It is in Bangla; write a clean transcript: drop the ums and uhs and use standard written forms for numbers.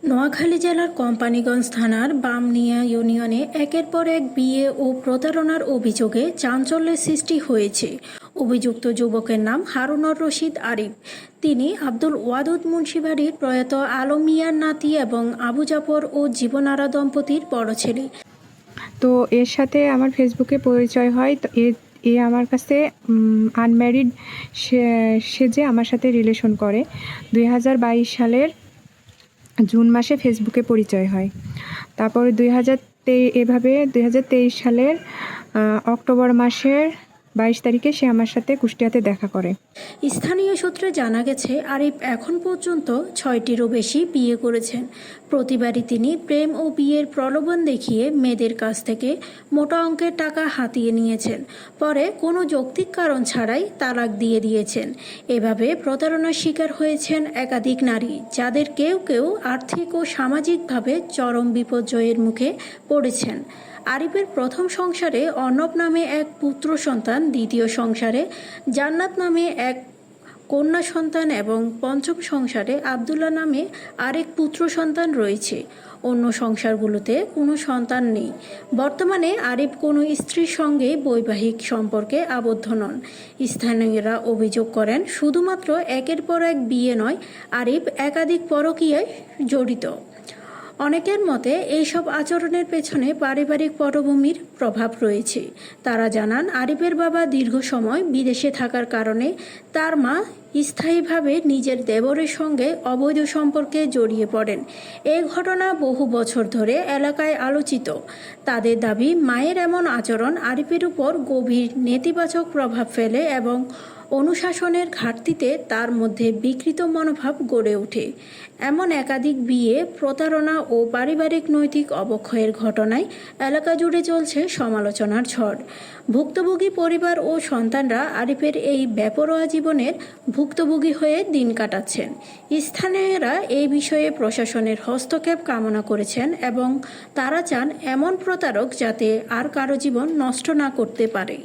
নোয়াখালী জেলার কোম্পানীগঞ্জ থানার বামনিয়া ইউনিয়নে একের পর এক বিয়ে ও প্রতারণার অভিযোগে চাঞ্চল্যের সৃষ্টি হয়েছে। অভিযুক্ত যুবকের নাম হারুনুর রশিদ আরিফ। তিনি আব্দুল ওয়াদুদ মুন্সিবাড়ির প্রয়াত আলম মিয়ার নাতি এবং আবু জাফর ও জীবনারা দম্পতির বড় ছেলে। তো এর সাথে আমার ফেসবুকে পরিচয় হয়। তো এ আমার কাছে আনম্যারিড সেজে আমার সাথে রিলেশন করে। 2022 সালের জুন মাসে ফেসবুকে পরিচয় হয়। তারপর 2023 সালের অক্টোবর মাসের 22 তারিখে সে আমার সাথে কুষ্টিয়াতে দেখা করে। স্থানীয় সূত্রে জানা গেছে, আরিফ এখন পর্যন্ত 6টিরও বেশি বিয়ে করেছেন। প্রতিবারই তিনি প্রেম ও বিয়ের প্রলোভন দেখিয়ে মেয়েদের কাছ থেকে মোটা অঙ্কের টাকা হাতিয়ে নিয়েছেন। পরে কোনো যৌক্তিক কারণ ছাড়াই তালাক দিয়ে দিয়েছেন। এভাবে প্রতারণার শিকার হয়েছেন একাধিক নারী, যাদের কেউ কেউ আর্থিক ও সামাজিকভাবে চরম বিপর্যয়ের মুখে পড়েছেন। আরিফের প্রথম সংসারে অর্ণব নামে এক পুত্র সন্তান, দ্বিতীয় সংসারে জান্নাত নামে এক কন্যা সন্তান এবং পঞ্চম সংসারে আবদুল্লাহ নামে আরেক পুত্র সন্তান রয়েছে। অন্য সংসারগুলোতে কোনো সন্তান নেই। বর্তমানে আরিফ কোনো স্ত্রীর সঙ্গে বৈবাহিক সম্পর্কে আবদ্ধ নন। স্থানীয়রা অভিযোগ করেন, শুধুমাত্র একের পর এক বিয়ে নয়, আরিফ একাধিক পরকীয়ায় জড়িত। অনেকের মতে এইসব আচরণের পেছনে পারিবারিক পটভূমির প্রভাব রয়েছে। তারা জানান, আরিফের বাবা দীর্ঘ সময় বিদেশে থাকার কারণে তার মা স্থায়ীভাবে নিজের দেবরের সঙ্গে অবৈধ সম্পর্কে জড়িয়ে পড়েন। এই ঘটনা বহু বছর ধরে এলাকায় আলোচিত। তাদের দাবি, মায়ের এমন আচরণ আরিফের উপর গভীর নেতিবাচক প্রভাব ফেলে এবং অনুশাসনের ঘাটতিতে তার মধ্যে বিকৃত মনোভাব গড়ে ওঠে। এমন একাধিক বিয়ে, প্রতারণা ও পারিবারিক নৈতিক অবক্ষয়ের ঘটনায় এলাকা জুড়ে চলছে সমালোচনার ঝড়। ভুক্তভোগী পরিবার ও সন্তানরা আরিফের এই বেপরোয়া জীবনের ভুক্তভোগী হয়ে দিন কাটাচ্ছেন। স্থানীয়রা এই বিষয়ে প্রশাসনের হস্তক্ষেপ কামনা করেছেন এবং তারা চান এমন প্রতারক যাতে আর কারো জীবন নষ্ট না করতে পারে।